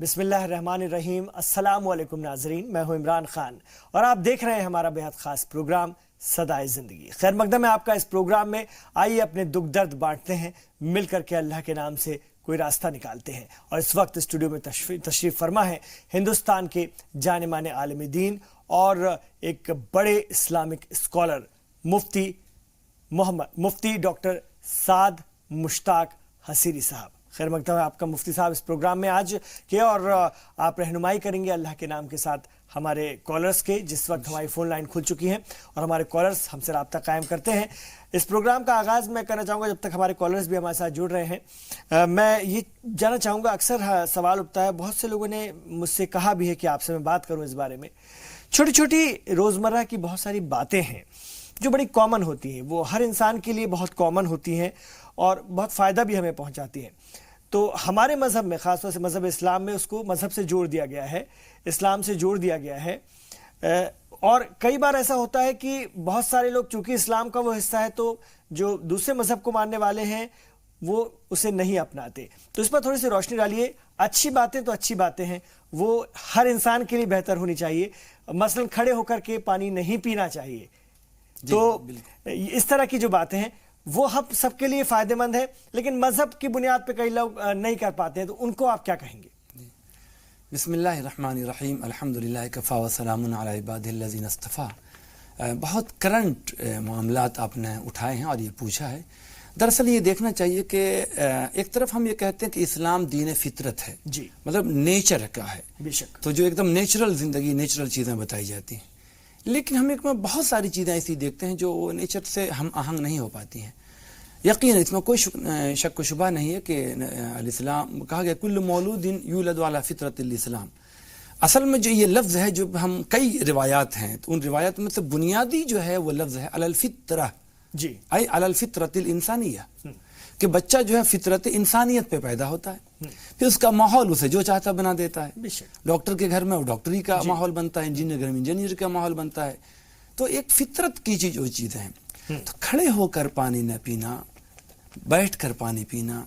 بسم اللہ الرحمن الرحیم۔ السلام علیکم ناظرین، میں ہوں عمران خان اور آپ دیکھ رہے ہیں ہمارا بہت خاص پروگرام صدائے زندگی۔ خیر مقدم ہے آپ کا اس پروگرام میں، آئیے اپنے دکھ درد بانٹتے ہیں، مل کر کے اللہ کے نام سے کوئی راستہ نکالتے ہیں۔ اور اس وقت اسٹوڈیو میں تشریف فرما ہے ہندوستان کے جانے مانے عالم دین اور ایک بڑے اسلامک اسکالر مفتی ڈاکٹر سعد مشتاق حصیری صاحب۔ خیر مقدم ہے آپ کا مفتی صاحب اس پروگرام میں آج کے، اور آپ رہنمائی کریں گے اللہ کے نام کے ساتھ ہمارے کالرز کے، جس وقت ہماری فون لائن کھل چکی ہیں اور ہمارے کالرز ہم سے رابطہ قائم کرتے ہیں۔ اس پروگرام کا آغاز میں کرنا چاہوں گا، جب تک ہمارے کالرز بھی ہمارے ساتھ جڑ رہے ہیں، میں یہ جاننا چاہوں گا، اکثر سوال اٹھتا ہے، بہت سے لوگوں نے مجھ سے کہا بھی ہے کہ آپ سے میں بات کروں اس بارے میں۔ چھوٹی چھوٹی روزمرہ کی بہت ساری باتیں ہیں جو بڑی کامن ہوتی ہیں، وہ ہر انسان کے لیے بہت کامن ہوتی ہیں اور بہت فائدہ بھی ہمیں پہنچاتی ہیں۔ تو ہمارے مذہب میں، خاص طور سے مذہب اسلام میں، اس کو مذہب سے جوڑ دیا گیا ہے، اسلام سے جوڑ دیا گیا ہے۔ اور کئی بار ایسا ہوتا ہے کہ بہت سارے لوگ، چونکہ اسلام کا وہ حصہ ہے، تو جو دوسرے مذہب کو ماننے والے ہیں وہ اسے نہیں اپناتے۔ تو اس پر تھوڑی سی روشنی ڈالیے۔ اچھی باتیں تو اچھی باتیں ہیں، وہ ہر انسان کے لیے بہتر ہونی چاہیے۔ مثلا کھڑے ہو کر کے پانی نہیں پینا چاہیے، تو اس طرح کی جو باتیں ہیں وہ ہم سب کے لیے فائدہ مند ہے، لیکن مذہب کی بنیاد پہ کئی لوگ نہیں کر پاتے ہیں، تو ان کو آپ کیا کہیں گے؟ بسم اللہ الرحمن الرحیم، الحمدللہ کفا وسلام علی عبادہ الذین اصطفیٰ۔ بہت کرنٹ معاملات آپ نے اٹھائے ہیں اور یہ پوچھا ہے۔ دراصل یہ دیکھنا چاہیے کہ ایک طرف ہم یہ کہتے ہیں کہ اسلام دین فطرت ہے، جی، مطلب نیچر کا ہے، بے شک، تو جو ایک دم نیچرل زندگی، نیچرل چیزیں بتائی جاتی ہیں۔ لیکن ہم ایک میں بہت ساری چیزیں ایسی دیکھتے ہیں جو نیچر سے ہم آہنگ نہیں ہو پاتی ہیں۔ یقیناً اس میں کوئی شک و شبہ نہیں ہے کہ الاسلام کہا گیا کل مولود یولد علی فطرت الاسلام۔ اصل میں جو یہ لفظ ہے، جو ہم کئی روایات ہیں، تو ان روایات میں سے بنیادی جو ہے وہ لفظ ہے علی الفطرہ، جی، ای علی الفطرت الانسانیہ، کہ بچہ جو ہے فطرت انسانیت پہ پیدا ہوتا ہے، پھر اس کا ماحول اسے جو چاہتا بنا دیتا ہے۔ ڈاکٹر کے گھر میں وہ ڈاکٹری کا ماحول بنتا ہے، انجینئر گھر میں انجینئر کا ماحول بنتا ہے۔ تو ایک فطرت کی جو چیزیں ہیں، تو کھڑے ہو کر پانی نہ پینا، بیٹھ کر پانی پینا،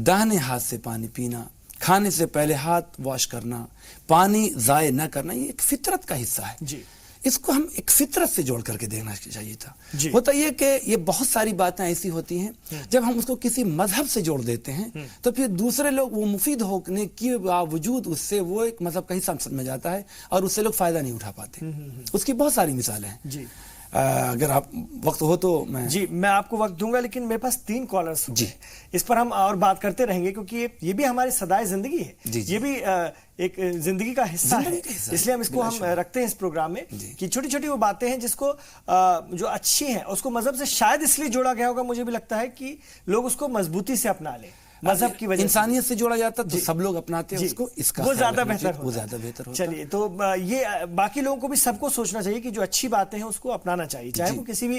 داہنے ہاتھ سے پانی پینا، کھانے سے پہلے ہاتھ واش کرنا، پانی ضائع نہ کرنا، یہ ایک فطرت کا حصہ ہے۔ جی، اس کو ہم ایک فطرت سے جوڑ کر کے دیکھنا چاہیے تھا۔ ہوتا یہ کہ یہ بہت ساری باتیں ایسی ہوتی ہیں، جب ہم اس کو کسی مذہب سے جوڑ دیتے ہیں تو پھر دوسرے لوگ وہ مفید ہونے کے باوجود اس سے وہ ایک مذہب کا حصہ سمجھ جاتا ہے اور اس سے لوگ فائدہ نہیں اٹھا پاتے۔ اس کی بہت ساری مثالیں ہیں۔ جی، اگر آپ وقت ہو تو میں آپ کو وقت دوں گا، لیکن میرے پاس 3 کالرز ہیں، اس پر ہم اور بات کرتے رہیں گے، کیونکہ یہ بھی ہماری صدائے زندگی ہے، یہ بھی ایک زندگی کا حصہ ہے، اس لیے ہم اس کو ہم رکھتے ہیں اس پروگرام میں، کہ چھوٹی چھوٹی وہ باتیں ہیں جس کو جو اچھی ہیں اس کو مذہب سے شاید اس لیے جوڑا گیا ہوگا، مجھے بھی لگتا ہے کہ لوگ اس کو مضبوطی سے اپنا لیں، مذہب کی وجہ سے انسانیت سے جوڑا جاتا تو سب لوگ اپناتے ہیں اس کو، اس کا وہ زیادہ بہتر ہوتا۔ چلیے، تو یہ باقی لوگوں کو بھی سب کو سوچنا چاہیے کہ جو اچھی باتیں ہیں اس کو اپنانا چاہیے، چاہے وہ کسی بھی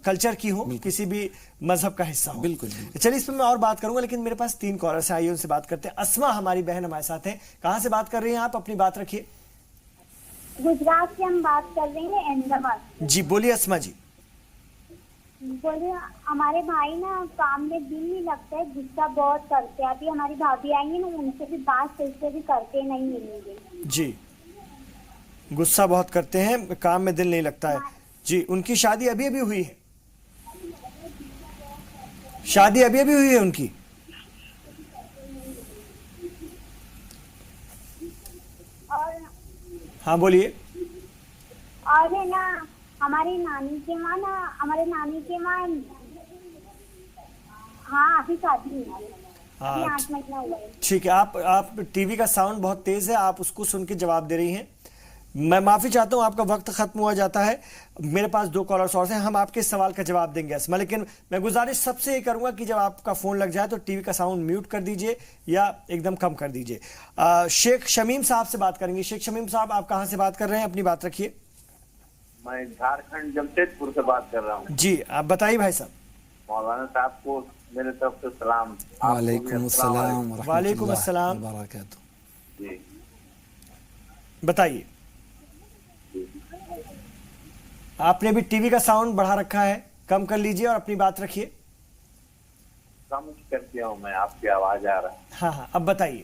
کلچر کی ہو، کسی بھی مذہب کا حصہ ہو۔ بالکل۔ چلیے، اس پہ میں اور بات کروں گا، لیکن میرے پاس 3 کالرز ہیں، آئیے ان سے بات کرتے ہیں۔ اسما ہماری بہن ہمارے ساتھ ہیں، کہاں سے بات کر رہی ہیں آپ؟ اپنی بات رکھیے۔ گجرات سے ہم بات کر رہے ہیں، احمد آباد۔ جی بولیے اسما جی۔ بولے ہمارے بھائی نا کام میں دل نہیں لگتا ہے، غصہ بہت کرتے ہیں۔ ابھی ہماری بھابھی آئی ہیں نا، ان سے بھی بات صحیح سے بھی کرتے نہیں ملیں گے۔ جی، غصہ بہت کرتے ہیں، کام میں دل نہیں لگتا ہے۔ جی، ان کی شادی ابھی ابھی ہوئی ہے؟ شادی ابھی ابھی ہوئی ہے ان کی؟ اور ہاں بولیے۔ اور ہے نا ہماری نانی کے ماں نا، ہمارے نانی کے ماں، ہاں ابھی شادی ہوئی ہے، ابھی 8 مہینہ ہوا ہے۔ ٹھیک ہے، آپ ٹی وی کا ساؤنڈ بہت تیز ہے، آپ اس کو سن کے جواب دے رہی ہیں۔ میں معافی چاہتا ہوں، آپ کا وقت ختم ہوا جاتا ہے، میرے پاس 2 کالرز اور ہیں، ہم آپ کے سوال کا جواب دیں گے اسما، لیکن میں گزارش سب سے یہ کروں گا کہ جب آپ کا فون لگ جائے تو ٹی وی کا ساؤنڈ میوٹ کر دیجئے یا ایک دم کم کر دیجئے۔ شیخ شمیم صاحب سے بات کریں گے۔ شیخ شمیم صاحب، آپ کہاں سے بات کر رہے ہیں؟ اپنی بات رکھیے۔ میں جھارکھنڈ جمشید پور سے بات کر رہا ہوں۔ جی، آپ بتائیے بھائی صاحب۔ مولانا صاحب کو میرے طرف سے سلام۔ وعلیکم السلام وعلیکم السلام وبرکاتہ۔ جی بتائیے۔ آپ نے بھی ٹی وی کا ساؤنڈ بڑھا رکھا ہے، کم کر لیجئے اور اپنی بات رکھیے۔ کم کر دیا ہوں میں، آپ کی آواز آ رہا ہے۔ ہاں، اب بتائیے۔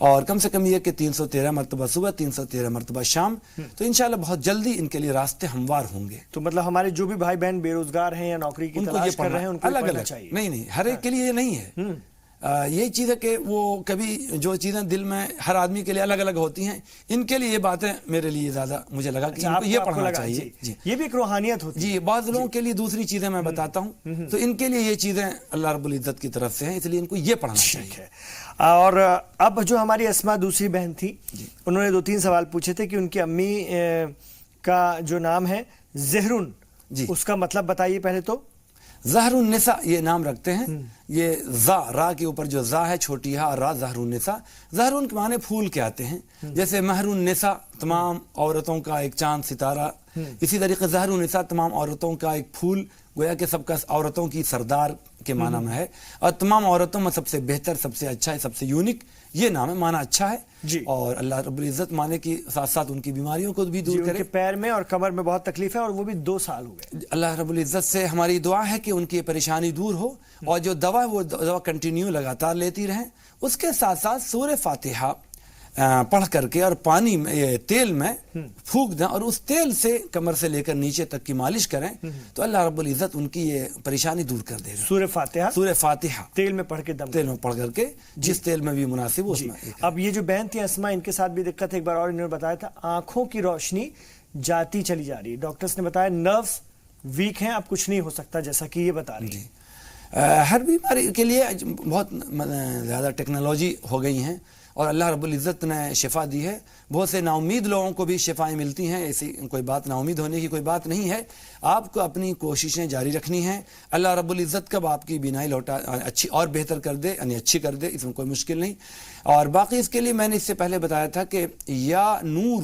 اور کم سے کم یہ کہ 313 مرتبہ صبح 313 مرتبہ شام، تو انشاءاللہ بہت جلدی ان کے لیے راستے ہموار ہوں گے. تو مطلب ہمارے جو بھی بھائی بہن بے روزگار ہیں یا نوکری کی تلاش کر رہے ہیں ان کو الگ پڑھنا الگ چاہیے. نہیں ہر ایک کے لیے یہ نہیں ہے. یہی چیز ہے کہ وہ کبھی جو چیزیں دل میں ہر آدمی کے لیے الگ الگ ہوتی ہیں، ان کے لیے یہ باتیں میرے لیے زیادہ مجھے لگا کہ ان کو یہ پڑھنا چاہیے. جی یہ بھی ایک روحانیت ہوتی ہے. جی بعض لوگوں کے لیے دوسری چیزیں میں بتاتا ہوں، تو ان کے لیے یہ چیزیں اللہ رب العزت کی طرف سے ہیں، اس لیے ان کو یہ پڑھنا چاہیے. اور اب جو ہماری اسما دوسری بہن تھی، انہوں نے 2-3 سوال پوچھے تھے کہ ان کی امی کا جو نام ہے زہرن، اس کا مطلب بتائیے پہلے تو. زہر النساء یہ نام رکھتے ہیں. یہ را کے اوپر جو زا ہے چھوٹی ہے اور را زہر النساء. زہر کے معنی پھول کے آتے ہیں، جیسے مہر النساء تمام عورتوں کا ایک چاند ستارہ، اسی طریقے زہر النساء تمام عورتوں کا ایک پھول، گویا کہ سب کا عورتوں کی سردار کے معنی میں ہے، اور تمام عورتوں میں سب سے بہتر، سب سے اچھا ہے، سب سے یونک یہ نام ہے. معنی اچھا ہے جی. اور اللہ رب العزت معنی کی ساتھ ساتھ ان کی بیماریوں کو بھی دور کرے. ان کے پیر میں اور کمر میں بہت تکلیف ہے اور وہ بھی 2 سال ہو گئے. اللہ رب العزت سے ہماری دعا ہے کہ ان کی پریشانی دور ہو، اور جو دوا ہے وہ دوا کنٹینیو لگاتار لیتی رہیں. اس کے ساتھ ساتھ سورہ فاتحہ پڑھ کر کے اور پانی میں تیل میں پھونک دیں اور اس تیل سے کمر سے لے کر نیچے تک کی مالش کریں، تو اللہ رب العزت ان کی یہ پریشانی دور کر دے گا. سورہ فاتحہ تیل میں پڑھ کے تیل میں پڑھ کر کے جس تیل میں بھی مناسب ہو اس میں. اب یہ جو بہن تھی اسما، ان کے ساتھ بھی دقت ہے. ایک بار اور انہوں نے بتایا تھا آنکھوں کی روشنی جاتی چلی جا رہی ہے. ڈاکٹرز نے بتایا نروز ویک ہیں، اب کچھ نہیں ہو سکتا، جیسا کہ یہ بتا رہی ہے. ہر بیماری کے لیے بہت زیادہ ٹیکنالوجی ہو گئی ہیں اور اللہ رب العزت نے شفا دی ہے. بہت سے نا امید لوگوں کو بھی شفائیں ملتی ہیں، ایسی کوئی بات نا امید ہونے کی کوئی بات نہیں ہے. آپ کو اپنی کوششیں جاری رکھنی ہیں. اللہ رب العزت کب آپ کی بینائی لوٹا اچھی اور بہتر کر دے، یعنی اچھی کر دے، اس میں کوئی مشکل نہیں. اور باقی اس کے لیے میں نے اس سے پہلے بتایا تھا کہ یا نور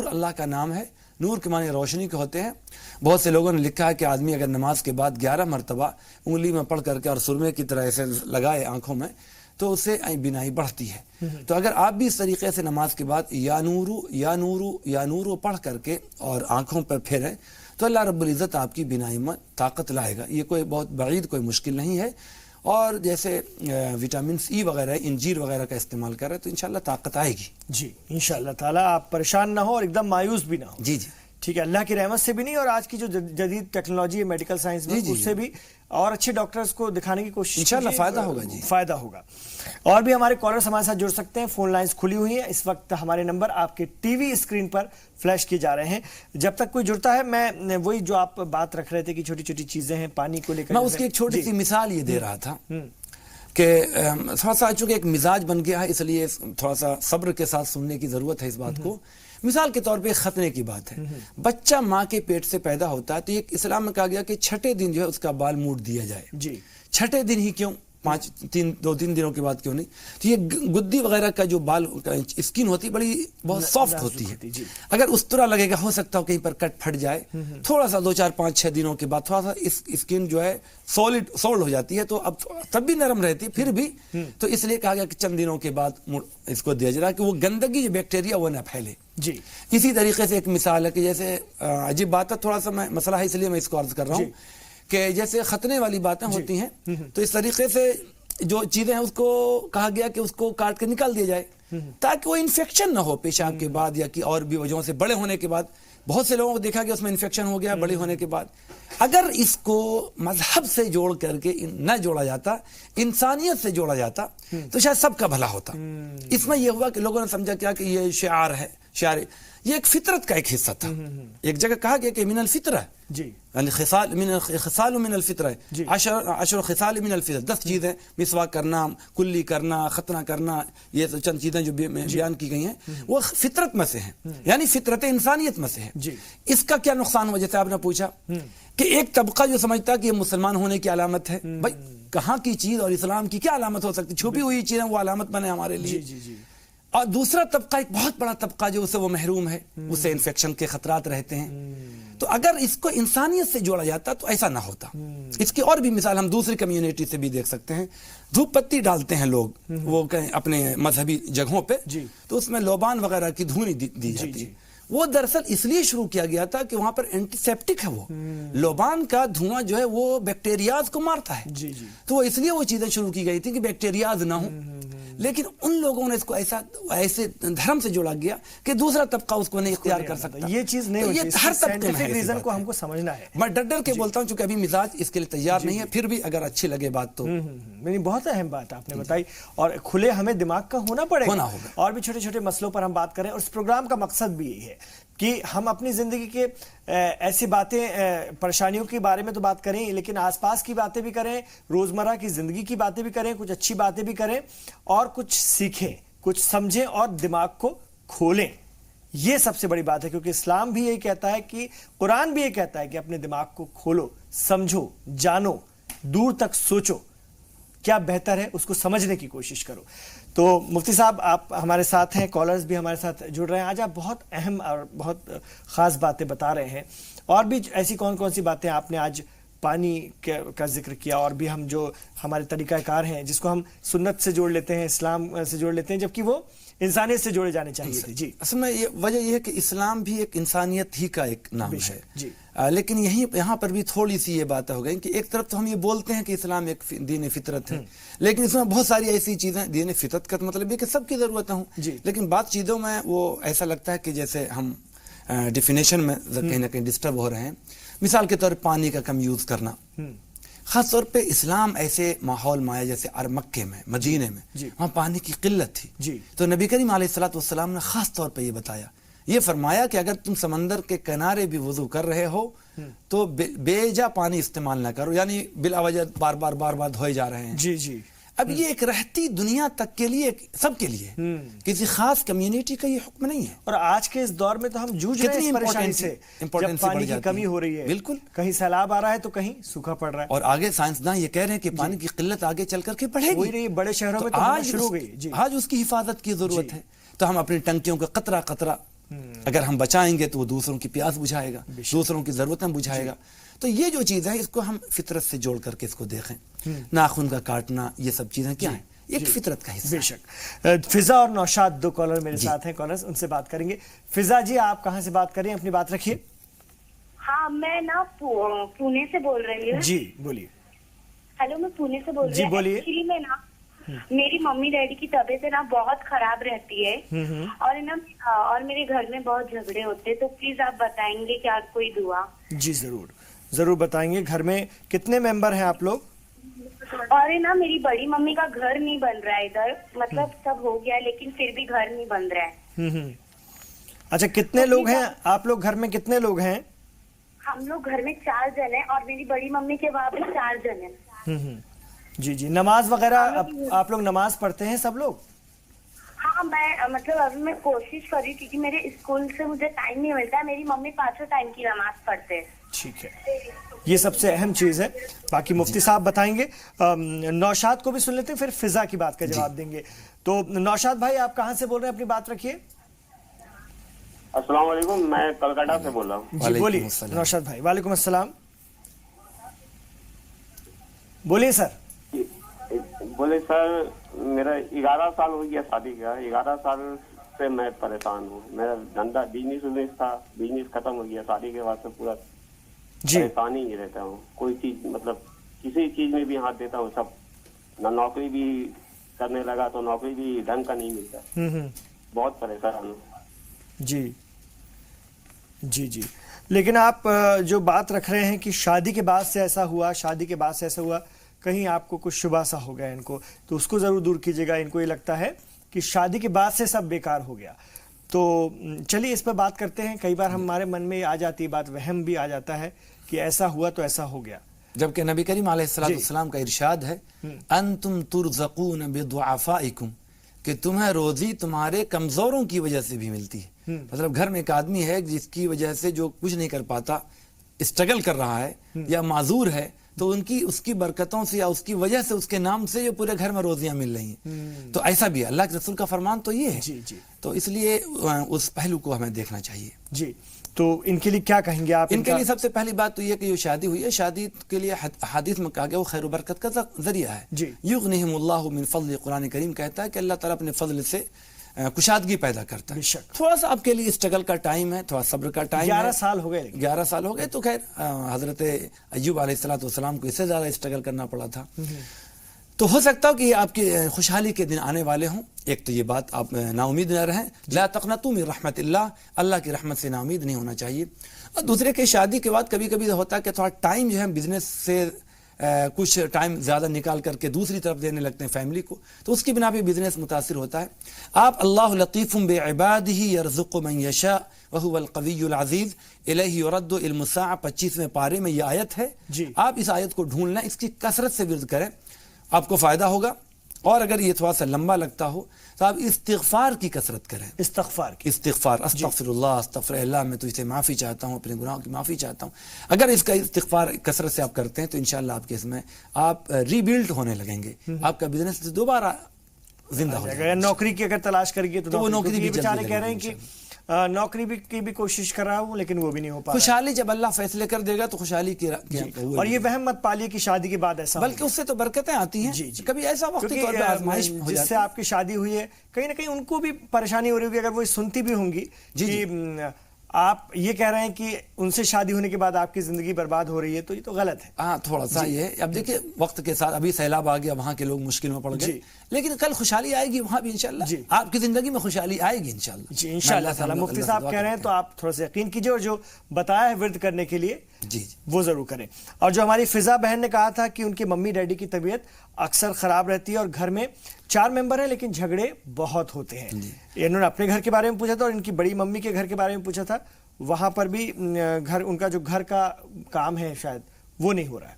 اللہ کا نام ہے. نور کے معنی روشنی کے ہوتے ہیں. بہت سے لوگوں نے لکھا ہے کہ آدمی اگر نماز کے بعد 11 مرتبہ انگلی میں پڑھ کر کے اور سرمے کی طرح ایسے لگائے آنکھوں میں تو اس سے بینائی بڑھتی ہے. تو اگر آپ بھی اس طریقے سے نماز کے بعد یا نورو پڑھ کر کے اور آنکھوں پر پھیریں تو اللہ رب العزت آپ کی بینائی میں طاقت لائے گا. یہ کوئی بہت بعید کوئی مشکل نہیں ہے. اور جیسے وٹامنس ای وغیرہ انجیر وغیرہ کا استعمال کر رہے تو انشاءاللہ طاقت آئے گی. جی انشاءاللہ تعالیٰ. آپ پریشان نہ ہو اور ایک دم مایوس بھی نہ ہو. جی ٹھیک ہے. اللہ کی رحمت سے بھی نہیں، اور آج کی جو جدید ٹیکنالوجی ہے میڈیکل سائنس میں، اس سے بھی اور اچھے ڈاکٹرز کو دکھانے کی کوشش انشاءاللہ فائدہ ہوگا. جی فائدہ ہوگا. اور بھی ہمارے کالرز ہمارے ساتھ جڑ سکتے ہیں. فون لائنز کھلی ہوئی ہیں. اس وقت ہمارے نمبر آپ کے ٹی وی اسکرین پر فلیش کیے جا رہے ہیں. جب تک کوئی جڑتا ہے، میں وہی جو آپ بات رکھ رہے تھے کہ چھوٹی چھوٹی چیزیں ہیں پانی کو لے کر، میں اس کی ایک چھوٹی سی مثال یہ دے رہا تھا کہ تھوڑا سا چونکہ ایک مزاج بن گیا ہے، اس لیے تھوڑا سا صبر کے ساتھ سننے کی ضرورت ہے اس بات کو. مثال کے طور پہ ختنے کی بات ہے. بچہ ماں کے پیٹ سے پیدا ہوتا ہے تو یہ اسلام میں کہا گیا کہ 6 دن جو ہے اس کا بال موڑ دیا جائے. جی 6 دن ہی کیوں؟ 2-3 دنوں کے بعد کیوں نہیں؟ تو یہ گدی وغیرہ کا جو بال اسکن ہوتی بڑی بہت سافٹ ہوتی ہے. اگر اس طرح لگے گا ہو سکتا ہو کہیں پر کٹ پھٹ جائے، تھوڑا سا 2-4-5-6 دنوں کے بعد تھوڑا سا اسکن جو ہے سولڈ ہو جاتی ہے، تو اب تب بھی نرم رہتی ہے پھر بھی. تو اس لیے کہا گیا کہ چند دنوں کے بعد اس کو دیا جائے کہ وہ گندگی جو بیکٹیریا وہ نہ پھیلے. جی اسی طریقے سے ایک مثال ہے کہ جیسے عجیب بات ہے، تھوڑا سا میں مسئلہ ہے اس لیے میں اس کو عرض کر رہا ہوں کہ جیسے ختنے والی باتیں ہوتی ہیں تو اس طریقے سے جو چیزیں ہیں اس کو کہا گیا کہ اس کو کاٹ کے نکال دیا جائے تاکہ وہ انفیکشن نہ ہو پیشاب کے بعد یا کہ اور بھی وجہوں سے. بڑے ہونے کے بعد بہت سے لوگوں کو دیکھا کہ اس میں انفیکشن ہو گیا بڑے ہونے کے بعد. اگر اس کو مذہب سے جوڑ کر کے نہ جوڑا جاتا، انسانیت سے جوڑا جاتا تو شاید سب کا بھلا ہوتا. اس میں یہ ہوا کہ لوگوں نے سمجھا کیا کہ یہ شعار ہے، یہ ایک فطرت کا ایک حصہ تھا. ایک جگہ کہا گیا کہ من الفطرہ، جی یعنی خصال من الفطرہ، 10 خصال من الفطرہ، 10 چیزیں، مسواک کرنا، کلی کرنا، ختنہ کرنا، یہ چند چیزیں جو بیان کی گئی ہیں وہ فطرت میں سے ہیں، یعنی فطرت انسانیت میں سے ہیں. اس کا کیا نقصان ہوا جیسے آپ نے پوچھا کہ ایک طبقہ جو سمجھتا کہ یہ مسلمان ہونے کی علامت ہے. بھائی کہاں کی چیز اور اسلام کی کیا علامت ہو سکتی؟ چھپی ہوئی چیزیں وہ علامت بنے ہمارے لیے. اور دوسرا طبقہ ایک بہت بڑا طبقہ جو اسے وہ محروم ہے، اسے انفیکشن کے خطرات رہتے ہیں. تو اگر اس کو انسانیت سے جوڑا جاتا تو ایسا نہ ہوتا. اس کی اور بھی مثال ہم دوسری کمیونٹی سے بھی دیکھ سکتے ہیں. دھوپ پتی ڈالتے ہیں لوگ وہ اپنے مذہبی جگہوں پہ، تو اس میں لوبان وغیرہ کی دھونی دی جاتی ہے. وہ دراصل اس لیے شروع کیا گیا تھا کہ وہاں پر اینٹی سیپٹک ہے. وہ لوبان کا دھواں جو ہے وہ بیکٹیریاز کو مارتا ہے. تو وہ اس لیے وہ چیزیں شروع کی گئی تھی کہ بیکٹیریاز نہ ہوں. لیکن ان لوگوں نے اس کو ایسے دھرم سے جوڑا گیا کہ دوسرا طبقہ اس کو نہیں اختیار کر سکتا. یہ چیز نہیں ہوتی. یہ ہر طبقے میں ریزن کو ہم کو سمجھنا ہے. میں ڈر کے بولتا ہوں چونکہ ابھی مزاج اس کے لیے تیار نہیں ہے, پھر بھی اگر اچھی لگے بات تو. بہت اہم بات آپ نے بتائی, اور کھلے ہمیں دماغ کا ہونا پڑے گا, اور بھی چھوٹے چھوٹے مسئلوں پر ہم بات کریں. اور اس پروگرام کا مقصد بھی یہی ہے کہ ہم اپنی زندگی کے ایسی باتیں, پریشانیوں کے بارے میں تو بات کریں, لیکن آس پاس کی باتیں بھی کریں, روزمرہ کی زندگی کی باتیں بھی کریں, کچھ اچھی باتیں بھی کریں, اور کچھ سیکھیں, کچھ سمجھیں, اور دماغ کو کھولیں. یہ سب سے بڑی بات ہے, کیونکہ اسلام بھی یہی کہتا ہے, کہ قرآن بھی یہ کہتا ہے کہ اپنے دماغ کو کھولو, سمجھو, جانو, دور تک سوچو, کیا بہتر ہے اس کو سمجھنے کی کوشش کرو. تو مفتی صاحب آپ ہمارے ساتھ ہیں, کالرز بھی ہمارے ساتھ جڑ رہے ہیں. آج آپ بہت اہم اور بہت خاص باتیں بتا رہے ہیں, اور بھی ایسی کون کون سی باتیں آپ نے آج پانی کا ذکر کیا, اور بھی ہم جو ہمارے طریقہ کار ہیں جس کو ہم سنت سے جوڑ لیتے ہیں, اسلام سے جوڑ لیتے ہیں, جبکہ وہ انسانیت سے جوڑے جانے چاہیے تھے. جی اصل میں وجہ یہ ہے کہ اسلام بھی ایک انسانیت ہی کا ایک نام ہے. جی لیکن یہاں پر بھی تھوڑی سی یہ باتیں ہو گئی کہ ایک طرف تو ہم یہ بولتے ہیں کہ اسلام ایک دین فطرت ہے, لیکن اس میں بہت ساری ایسی چیزیں, دین فطرت کا مطلب ہے کہ سب کی ضرورتیں ہوں, لیکن بات چیزوں میں وہ ایسا لگتا ہے کہ جیسے ہم ڈیفینیشن میں کہیں نہ کہیں ڈسٹرب ہو رہے ہیں. مثال کے طور پر پانی کا کم یوز کرنا, خاص طور پہ اسلام ایسے ماحول میں آیا جیسے مکے میں, مدینے میں, وہاں پانی کی قلت تھی, تو نبی کریم علیہ الصلوۃ والسلام نے خاص طور پہ یہ بتایا, یہ فرمایا کہ اگر تم سمندر کے کنارے بھی وضو کر رہے ہو تو بے جا پانی استعمال نہ کرو, یعنی بلا وجہ بار بار دھوئے جا رہے ہیں. جی اب یہ ایک رہتی دنیا تک کے لیے, سب کے لیے, کسی خاص کمیونٹی کا یہ حکم نہیں ہے. اور آج کے اس دور میں تو ہم جوجھ رہے ہیں اس پریشانی سے, جب پانی کی کمی ہو رہی ہے. بالکل, کہیں سیلاب آ رہا ہے تو کہیں سوکھا پڑ رہا ہے, اور آگے سائنسداں یہ کہہ رہے ہیں کہ پانی کی قلت آگے چل کر کے بڑھے گی. بڑے شہروں میں تو شروع ہو گئی. آج اس کی حفاظت کی ضرورت ہے, تو ہم اپنی ٹنکیوں کا قطرہ قطرہ اگر ہم بچائیں گے تو وہ دوسروں کی پیاس بجھائے گا, دوسروں کی ضرورتیں بجھائے گا. تو یہ جو چیز ہے اس کو ہم فطرت سے جوڑ کر کے اس کو دیکھیں. ناخن کا کاٹنا, یہ سب چیزیں کیا ہیں, ایک فطرت کا حصہ. بے شک. فضا اور نوشاد دو کالر میرے ساتھ ہیں, کالرز ان سے بات کریں گے. فضا جی, آپ کہاں سے بات کریں, اپنی بات رکھیے. ہاں, میں نا پونے سے بول رہی ہوں. جی بولیے. ہیلو, میں پونے سے بول رہی ہوں. ایکچولی میں نا, میری ممی ڈیڈی کی طبیعت نا بہت خراب رہتی ہے, اور میرے گھر میں بہت جھگڑے ہوتے, تو پلیز آپ بتائیں گے کہ آپ کوئی دعا. جی ضرور بتائیں گے. گھر میں کتنے ممبر ہیں آپ لوگ؟ اور نا میری بڑی ممی کا گھر نہیں بن رہا ہے ادھر, مطلب سب ہو گیا لیکن پھر بھی گھر نہیں بن رہا ہے. اچھا, کتنے لوگ ہیں آپ لوگ گھر میں, کتنے لوگ ہیں؟ ہم لوگ گھر میں 4 جن ہیں, اور میری بڑی ممی کے بعد بھی 4 جن ہیں. جی نماز وغیرہ آپ لوگ نماز پڑھتے ہیں سب لوگ؟ ہاں, میں مطلب ابھی میں کوشش کر رہی ہوں کیونکہ میرے اسکول سے مجھے ٹائم نہیں ملتا ہے. میری ممی 5 ٹائم کی نماز پڑھتے ہیں. ٹھیک ہے, یہ سب سے اہم چیز ہے. باقی مفتی صاحب بتائیں گے. نوشاد کو بھی سن لیتے ہیں, پھر فضا کی بات کا جواب دیں گے. تو نوشاد بھائی, آپ کہاں سے بول رہے ہیں, اپنی بات رکھیے. السلام علیکم, میں کلکتہ سے بول رہا ہوں. جی بولیے نوشاد بھائی. وعلیکم السلام, بولیے سر. بولے سر, میرا 11 سال ہو گیا شادی کا. 11 سال سے میں پریشان ہوں. میرا دھندا بزنس تھا, بزنس ختم ہو گیا. شادی کے بعد سے پورا پریشان ہی رہتا ہوں. کوئی چیز مطلب کسی چیز میں بھی ہاتھ دیتا ہوں, سب نہ نوکری بھی کرنے لگا تو نوکری بھی ڈھنگ کا نہیں ملتا. بہت پریشان ہوں. جی لیکن آپ جو بات رکھ رہے ہیں کہ شادی کے بعد سے ایسا ہوا, کہیں آپ کو کچھ شبہ سا ہو گیا ان کو, تو اس کو ضرور دور کیجیے گا. ان کو یہ لگتا ہے کہ شادی کے بعد سے سب بیکار ہو گیا. تو چلیے اس پہ بات کرتے ہیں. کئی بار ہمارے من میں آ جاتی ہے بات, وہم بھی آ جاتا ہے کہ ایسا ہوا تو ایسا ہو گیا, جبکہ نبی کریم علیہ الصلوۃ والسلام کا ارشاد ہے, انتم ترزقون بضعفائکم, کہ تمہیں روزی تمہارے کمزوروں کی وجہ سے بھی ملتی ہے. مطلب گھر میں ایک آدمی ہے جس کی وجہ سے جو کچھ نہیں کر پاتا, اسٹرگل کر رہا ہے یا معذور ہے, تو اس کی برکتوں سے یا اس کی وجہ سے, اس کے نام سے جو پورے گھر میں روزیاں مل رہی ہیں. تو ایسا بھی اللہ کے رسول کا فرمان تو یہ ہے. تو اس لیے اس پہلو کو ہمیں دیکھنا چاہیے. جی, تو ان کے لیے کیا کہیں گے آپ؟ ان کے لیے سب سے پہلی بات تو یہ کہ جو شادی ہوئی ہے, شادی کے لیے حدیث میں کہا گیا وہ خیر و برکت کا ذریعہ ہے. یغنیہم اللہ من فضل, قرآن کریم کہتا ہے کہ اللہ تعالیٰ اپنے فضل سے کشادگی پیدا کرتا ہے. تھوڑا سا آپ کے لیے اسٹرگل کا ٹائم ہے, تھوڑا صبر کا ٹائم ہے. 11 سال ہو گئے تو خیر حضرت ایوب علیہ الصلوۃ والسلام کو اس سے زیادہ اسٹرگل کرنا پڑا تھا. تو ہو سکتا ہو کہ آپ کی خوشحالی کے دن آنے والے ہوں. ایک تو یہ بات آپ نا امید نہ رہیں. لا تقنطوا من رحمت اللہ کی رحمت سے نا امید نہیں ہونا چاہیے. اور دوسرے کہ شادی کے بعد کبھی کبھی ہوتا ہے کہ تھوڑا ٹائم جو ہے بزنس سے کچھ ٹائم زیادہ نکال کر کے دوسری طرف دینے لگتے ہیں فیملی کو, تو اس کی بنا پہ بزنس متاثر ہوتا ہے. آپ اللہ لطیف بعبادہ یرزق من یشاء وهو القوی العزیز الیہ یرد علم الساعہ 25ویں پارے میں یہ آیت ہے. آپ اس آیت کو ڈھونڈ لیں, اس کی کثرت سے ورد کریں, آپ کو فائدہ ہوگا. اور اگر یہ تھوڑا سا لمبا لگتا ہو تو آپ استغفار کی کثرت کریں. استغفار استغفر اللہ, میں تجھ سے معافی چاہتا ہوں, اپنے گناہوں کی معافی چاہتا ہوں. اگر اس کا استغفار کثرت سے آپ کرتے ہیں تو انشاءاللہ آپ کے اس میں آپ ری بلڈ ہونے لگیں گے, آپ کا بزنس دوبارہ زندہ ہو جائے گا. نوکری کی اگر تلاش کریں تو وہ نوکری بھی بیچارے کہہ رہے ہیں کہ نوکری کی بھی کوشش کر رہا ہوں لیکن وہ بھی نہیں ہو پا رہا. خوشحالی جب اللہ فیصلے کر دے گا تو خوشحالی کی اور یہ وہم مت پالیے کہ شادی کے بعد ایسا, بلکہ اس سے تو برکتیں آتی ہیں. کبھی ایسا وقتی طور پہ آزمائش ہو جس سے آپ کی شادی ہوئی ہے, کہیں نہ کہیں ان کو بھی پریشانی ہو رہی ہوگی, اگر وہ سنتی بھی ہوں گی کہ آپ یہ کہہ رہے ہیں کہ ان سے شادی ہونے کے بعد آپ کی زندگی برباد ہو رہی ہے, تو یہ تو غلط ہے. ہاں تھوڑا سا یہ ہے. اب دیکھیں وقت کے ساتھ ابھی سیلاب آ گیا, وہاں کے لوگ مشکل میں پڑ گئے, لیکن کل خوشحالی آئے گی وہاں بھی انشاءاللہ. آپ کی زندگی میں خوشحالی آئے گی انشاءاللہ. جی انشاءاللہ تعالی. مفتی صاحب کہہ رہے ہیں تو آپ تھوڑا سا یقین کیجئے, اور جو بتایا ہے ورد کرنے کے لیے وہ ضرور کریں. اور جو ہماری فضا بہن نے کہا تھا کہ ان کی ممی ڈیڈی کی طبیعت اکثر خراب رہتی ہے اور گھر میں 4 ممبر ہیں لیکن جھگڑے بہت ہوتے ہیں. انہوں نے اپنے گھر کے بارے میں پوچھا تھا اور ان کی بڑی ممی کے گھر کے بارے میں پوچھا تھا. وہاں پر بھی ان کا جو گھر کا کام ہے شاید وہ نہیں ہو رہا ہے.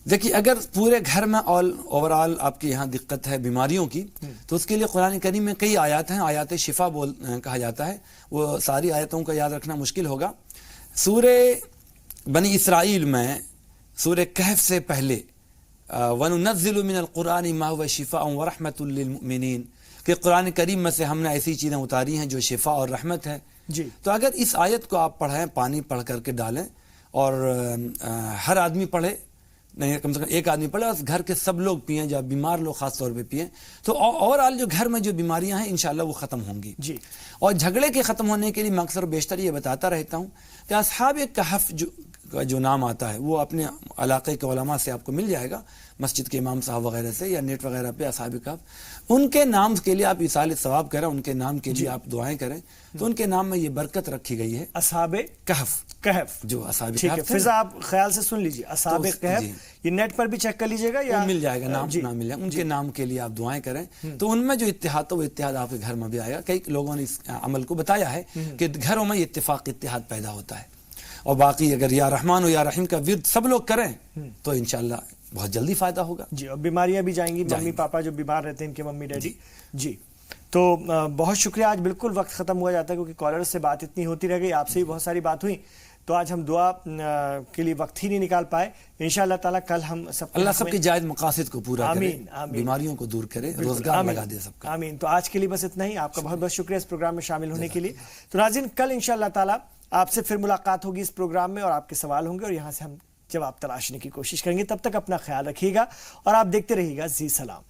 دیکھیے اگر پورے گھر میں اوور آل آپ کی یہاں دقت ہے بیماریوں کی, تو اس کے لیے قرآن کریم میں کئی آیات ہیں. آیات شفا کہا جاتا ہے. وہ ساری آیتوں کا یاد رکھنا مشکل ہوگا. سورہ بنی اسرائیل میں سورہ کہف سے پہلے وَنُنَزِّلُ مِنَ الْقُرْآنِ مَا هُوَ شِفَاءٌ وَرَحْمَةٌ لِّلْمُؤْمِنِينَ کہ قرآن کریم میں سے ہم نے ایسی چیزیں اتاری ہیں جو شفا اور رحمت ہے. تو اگر اس آیت کو آپ پڑھیں, پانی پڑھ کر کے ڈالیں, اور ہر آدمی پڑھے, نہیں کم سے کم ایک آدمی پڑھے, اور گھر کے سب لوگ پئیں, جو بیمار لوگ خاص طور پہ پئیں, تو اوور آل جو گھر میں جو بیماریاں ہیں انشاءاللہ وہ ختم ہوں گی. اور جھگڑے کے ختم ہونے کے لیے میں اکثر بیشتر یہ بتاتا رہتا ہوں کہ اصحاب کہف جو نام آتا ہے وہ اپنے علاقے کے علماء سے آپ کو مل جائے گا, مسجد کے امام صاحب وغیرہ سے, یا نیٹ وغیرہ پہ اصحاب کہف, ان کے نام کے لیے آپ ایصال ثواب کریں, ان کے نام کے لیے آپ دعائیں کریں, تو ان کے نام میں یہ برکت رکھی گئی ہے. اصحاب کہف جو اصحاب کہف, فضا آپ خیال سے سن لیجئے, اصحاب کہف یہ نیٹ پر بھی چیک کر لیجئے گا, یا مل جائے گا, نام نہ ملے, ان کے نام کے لیے آپ دعائیں کریں, تو ان میں جو اتحاد ہو وہ اتحاد آپ کے گھر میں بھی آئے گا. کئی لوگوں نے اس عمل کو بتایا ہے کہ گھروں میں اتحاد پیدا ہوتا ہے. اور باقی اگر یا رحمان و یا رحیم کا ورد سب لوگ کریں تو انشاءاللہ بہت جلدی فائدہ ہوگا. اور بیماریاں بھی جائیں گی. ممی پاپا جو بیمار رہتے ہیں, ان کے ممی ڈیڈی. تو بہت شکریہ. آج بالکل وقت ختم ہوا جاتا ہے کیونکہ کالر سے بات اتنی ہوتی رہ گئی, آپ سے بھی بہت ساری بات ہوئی, تو آج ہم دعا کے لیے وقت ہی نہیں نکال پائے. انشاءاللہ تعالیٰ کل ہم اللہ سب کے جائز مقاصد کو پورا کرے, بیماریوں کو دور کرے, روزگار لگا دے سب کا. آمین. تو آج کے لیے بس اتنا ہی. آپ کا بہت بہت شکریہ اس پروگرام میں شامل ہونے کے لیے. تو ناظرین کل انشاءاللہ تعالیٰ آپ سے پھر ملاقات ہوگی اس پروگرام میں, اور آپ کے سوال ہوں گے اور یہاں سے ہم جواب تلاشنے کی کوشش کریں گے. تب تک اپنا خیال رکھیے گا اور آپ دیکھتے رہیے گا زی سلام.